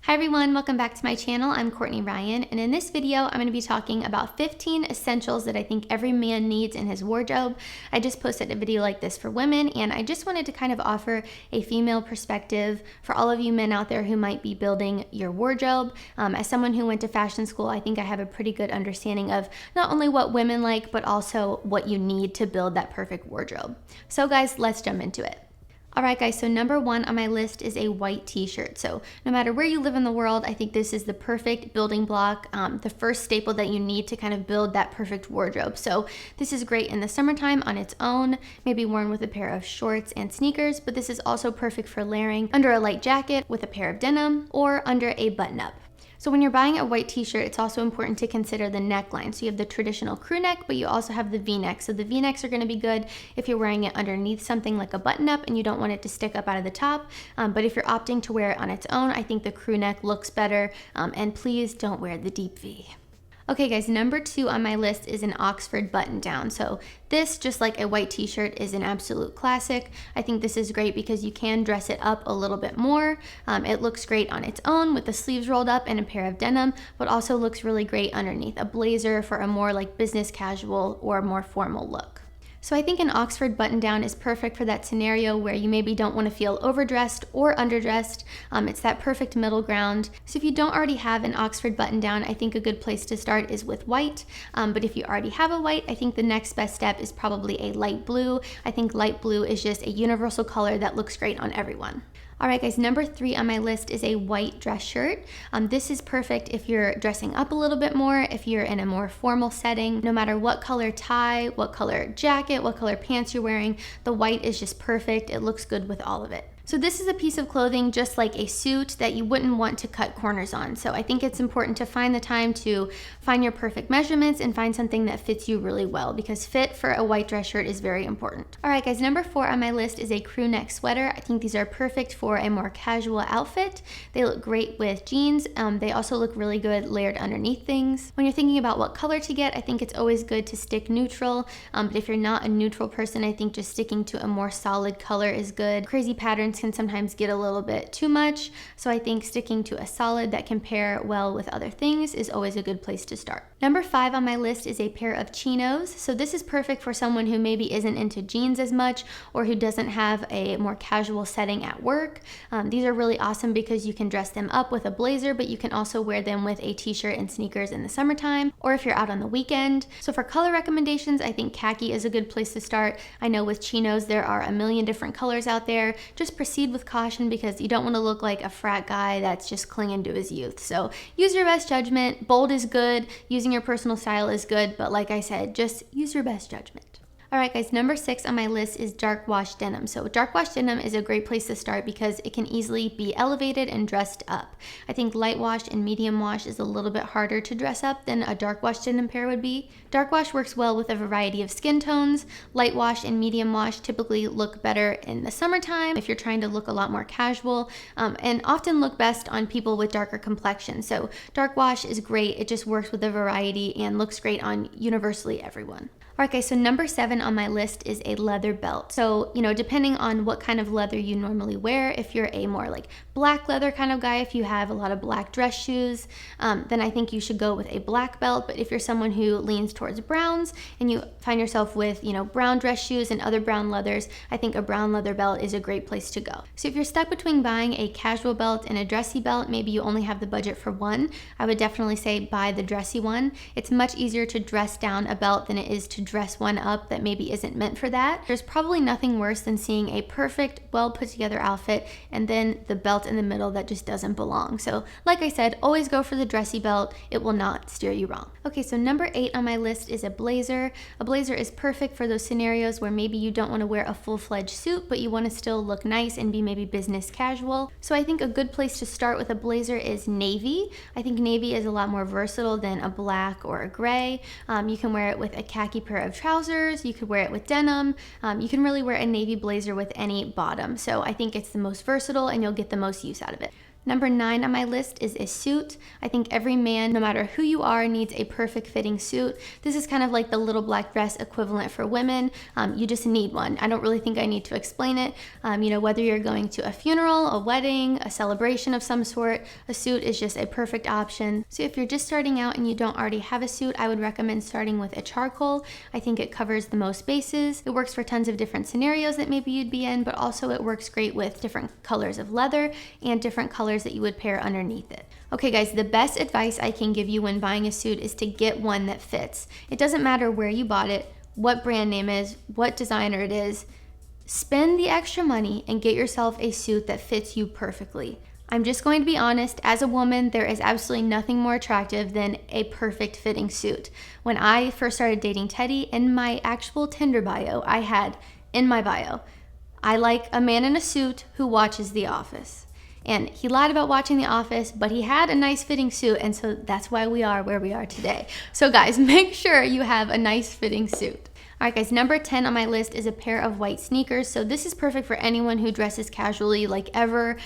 Hi everyone, welcome back to my channel. I'm Courtney Ryan, and in this video, I'm going to be talking about 15 essentials that I think every man needs in his wardrobe. I just posted a video like this for women, and I just wanted to kind of offer a female perspective for all of you men out there who might be building your wardrobe. As someone who went to fashion school, I think I have a pretty good understanding of not only what women like, but also what you need to build that perfect wardrobe. So guys, let's jump into it. Alright guys, so number one on my list is a white t-shirt. So no matter where you live in the world, I think this is the perfect building block, the first staple that you need to kind of build that perfect wardrobe. So this is great in the summertime on its own, maybe worn with a pair of shorts and sneakers, but this is also perfect for layering under a light jacket with a pair of denim or under a button-up. So when you're buying a white t-shirt, it's also important to consider the neckline. So you have the traditional crew neck, but you also have the V-neck. So the V-necks are going to be good if you're wearing it underneath something like a button-up and you don't want it to stick up out of the top. But if you're opting to wear it on its own, I think the crew neck looks better. And please don't wear the deep V. Okay guys, number two on my list is an Oxford button down. So this, just like a white t-shirt, is an absolute classic. I think this is great because you can dress it up a little bit more. It looks great on its own with the sleeves rolled up and a pair of denim, but also looks really great underneath a blazer for a more like business casual or more formal look. So I think an Oxford button down is perfect for that scenario where you maybe don't want to feel overdressed or underdressed. It's that perfect middle ground. So if you don't already have an Oxford button down, I think a good place to start is with white. But if you already have a white, I think the next best step is probably a light blue. I think light blue is just a universal color that looks great on everyone. Alright guys, number three on my list is a white dress shirt. This is perfect if you're dressing up a little bit more, if you're in a more formal setting. No matter what color tie, what color jacket, what color pants you're wearing, the white is just perfect. It looks good with all of it. So this is a piece of clothing just like a suit that you wouldn't want to cut corners on. So I think it's important to find the time to find your perfect measurements and find something that fits you really well, because fit for a white dress shirt is very important. All right guys, number four on my list is a crew neck sweater. I think these are perfect for a more casual outfit. They look great with jeans. They also look really good layered underneath things. When you're thinking about what color to get, I think it's always good to stick neutral. But if you're not a neutral person, I think just sticking to a more solid color is good. Crazy patterns can sometimes get a little bit too much, so I think sticking to a solid that can pair well with other things is always a good place to start. Number five on my list is a pair of chinos. So this is perfect for someone who maybe isn't into jeans as much or who doesn't have a more casual setting at work. These are really awesome because you can dress them up with a blazer, but you can also wear them with a t-shirt and sneakers in the summertime or if you're out on the weekend. So for color recommendations, I think khaki is a good place to start. I know with chinos there are a million different colors out there. Just proceed with caution because you don't want to look like a frat guy that's just clinging to his youth. So use your best judgment. Bold is good. Using your personal style is good, but like I said, just use your best judgment. Alright guys, number six on my list is dark wash denim. So dark wash denim is a great place to start because it can easily be elevated and dressed up. I think light wash and medium wash is a little bit harder to dress up than a dark wash denim pair would be. Dark wash works well with a variety of skin tones. Light wash and medium wash typically look better in the summertime if you're trying to look a lot more casual, and often look best on people with darker complexion. So dark wash is great. It just works with a variety and looks great on universally everyone. Alright guys, so number seven on my list is a leather belt. So, depending on what kind of leather you normally wear, if you're a more like black leather kind of guy, if you have a lot of black dress shoes, then I think you should go with a black belt. But if you're someone who leans towards browns and you find yourself with, brown dress shoes and other brown leathers, I think a brown leather belt is a great place to go. So if you're stuck between buying a casual belt and a dressy belt, maybe you only have the budget for one, I would definitely say buy the dressy one. It's much easier to dress down a belt than it is to dress one up that maybe isn't meant for that. There's probably nothing worse than seeing a perfect, well put together outfit and then the belt in the middle that just doesn't belong. So like I said, always go for the dressy belt. It will not steer you wrong. Okay, so number eight on my list is a blazer. A blazer is perfect for those scenarios where maybe you don't want to wear a full-fledged suit, but you want to still look nice and be maybe business casual. So I think a good place to start with a blazer is navy. I think navy is a lot more versatile than a black or a gray. You can wear it with a khaki pair of trousers. You could wear it with denim. You can really wear a navy blazer with any bottom. So I think it's the most versatile and you'll get the most use out of it. Number 9 on my list is a suit. I think every man, no matter who you are, needs a perfect fitting suit. This is kind of like the little black dress equivalent for women. You just need one. I don't really think I need to explain it. Whether you're going to a funeral, a wedding, a celebration of some sort, a suit is just a perfect option. So if you're just starting out and you don't already have a suit, I would recommend starting with a charcoal. I think it covers the most bases. It works for tons of different scenarios that maybe you'd be in, but also it works great with different colors of leather and different colors that you would pair underneath it. Okay guys, the best advice I can give you when buying a suit is to get one that fits. It doesn't matter where you bought it, what brand name is, what designer it is. Spend the extra money and get yourself a suit that fits you perfectly. I'm just going to be honest, as a woman, there is absolutely nothing more attractive than a perfect fitting suit. When I first started dating Teddy, in my actual Tinder bio, I had in my bio, I like a man in a suit who watches The Office. And he lied about watching The Office, but he had a nice fitting suit, and so that's why we are where we are today. So guys, make sure you have a nice fitting suit. All right guys, number 10 on my list is a pair of white sneakers. So this is perfect for anyone who dresses casually like ever.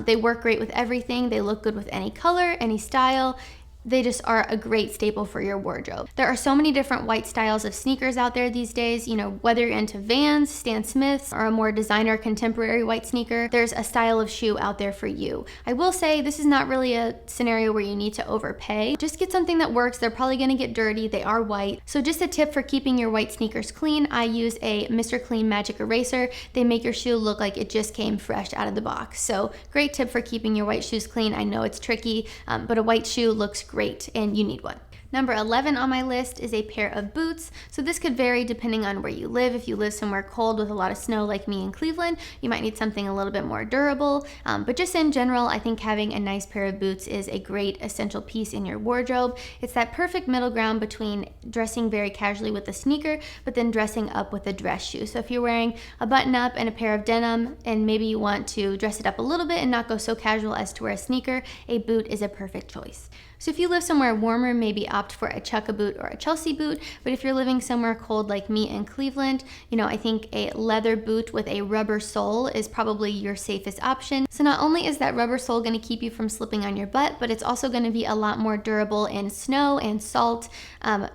They work great with everything. They look good with any color, any style. They just are a great staple for your wardrobe. There are so many different white styles of sneakers out there these days. Whether you're into Vans, Stan Smiths, or a more designer contemporary white sneaker, there's a style of shoe out there for you. I will say this is not really a scenario where you need to overpay. Just get something that works. They're probably gonna get dirty. They are white. So just a tip for keeping your white sneakers clean, I use a Mr. Clean Magic Eraser. They make your shoe look like it just came fresh out of the box. So great tip for keeping your white shoes clean. I know it's tricky, but a white shoe looks great and you need one. Number 11 on my list is a pair of boots. So this could vary depending on where you live. If you live somewhere cold with a lot of snow like me in Cleveland, you might need something a little bit more durable. But just in general, I think having a nice pair of boots is a great essential piece in your wardrobe. It's that perfect middle ground between dressing very casually with a sneaker, but then dressing up with a dress shoe. So if you're wearing a button up and a pair of denim, and maybe you want to dress it up a little bit and not go so casual as to wear a sneaker, a boot is a perfect choice. So if you live somewhere warmer, maybe opt for a Chukka boot or a Chelsea boot. But if you're living somewhere cold like me in Cleveland, I think a leather boot with a rubber sole is probably your safest option. So not only is that rubber sole going to keep you from slipping on your butt, but it's also going to be a lot more durable in snow and salt,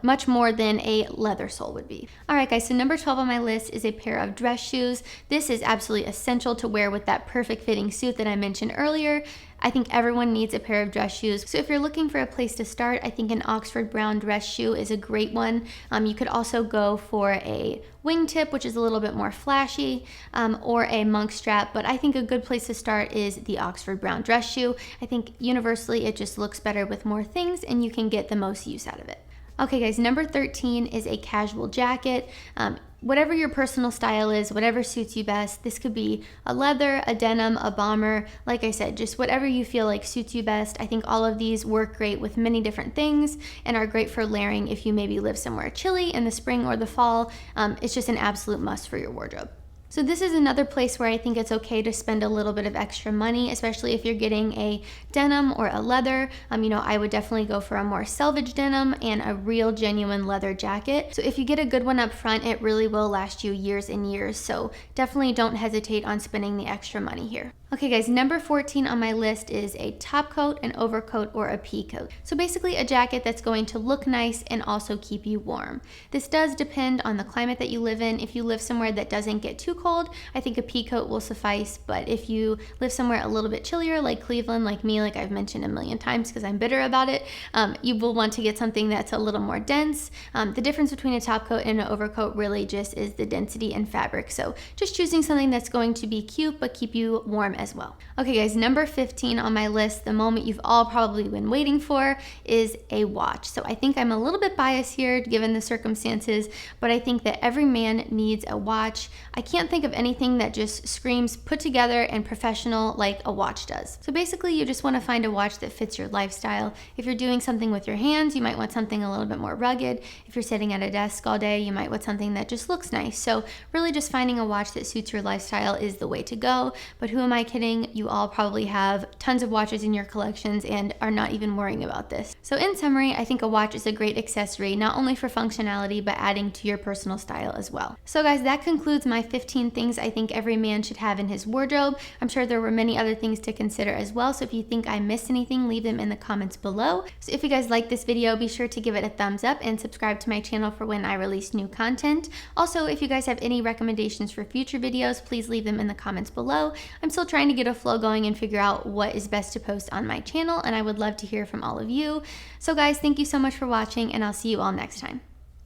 much more than a leather sole would be. All right guys, so number 12 on my list is a pair of dress shoes. This is absolutely essential to wear with that perfect fitting suit that I mentioned earlier. I think everyone needs a pair of dress shoes. So if you're looking for a place to start, I think an Oxford brown dress shoe is a great one. You could also go for a wingtip, which is a little bit more flashy, or a monk strap, but I think a good place to start is the Oxford brown dress shoe. I think universally it just looks better with more things and you can get the most use out of it. Okay guys, number 13 is a casual jacket. Whatever your personal style is, whatever suits you best. This could be a leather, a denim, a bomber. Like I said, just whatever you feel like suits you best. I think all of these work great with many different things and are great for layering if you maybe live somewhere chilly in the spring or the fall. It's just an absolute must for your wardrobe. So this is another place where I think it's okay to spend a little bit of extra money, especially if you're getting a denim or a leather. I would definitely go for a more selvage denim and a real genuine leather jacket. So if you get a good one up front, it really will last you years and years. So definitely don't hesitate on spending the extra money here. Okay guys, number 14 on my list is a top coat, an overcoat, or a pea coat. So basically a jacket that's going to look nice and also keep you warm. This does depend on the climate that you live in. If you live somewhere that doesn't get too cold, I think a pea coat will suffice. But if you live somewhere a little bit chillier like Cleveland, like me, like I've mentioned a million times because I'm bitter about it, you will want to get something that's a little more dense. The difference between a top coat and an overcoat really just is the density and fabric. So just choosing something that's going to be cute but keep you warm as well. Okay guys, number 15 on my list, the moment you've all probably been waiting for, is a watch. So I think I'm a little bit biased here given the circumstances, but I think that every man needs a watch. I can't think of anything that just screams put together and professional like a watch does. So basically you just want to find a watch that fits your lifestyle. If you're doing something with your hands, you might want something a little bit more rugged. If you're sitting at a desk all day, you might want something that just looks nice. So really just finding a watch that suits your lifestyle is the way to go. But who am I kidding? You all probably have tons of watches in your collections and are not even worrying about this. So in summary, I think a watch is a great accessory, not only for functionality, but adding to your personal style as well. So guys, that concludes my 15 things I think every man should have in his wardrobe. I'm sure there were many other things to consider as well, so if you think I missed anything, leave them in the comments below. So if you guys like this video, be sure to give it a thumbs up and subscribe to my channel for when I release new content. Also, if you guys have any recommendations for future videos, please leave them in the comments below. I'm still trying to get a flow going and figure out what is best to post on my channel, and I would love to hear from all of you. So guys, thank you so much for watching, and I'll see you all next time.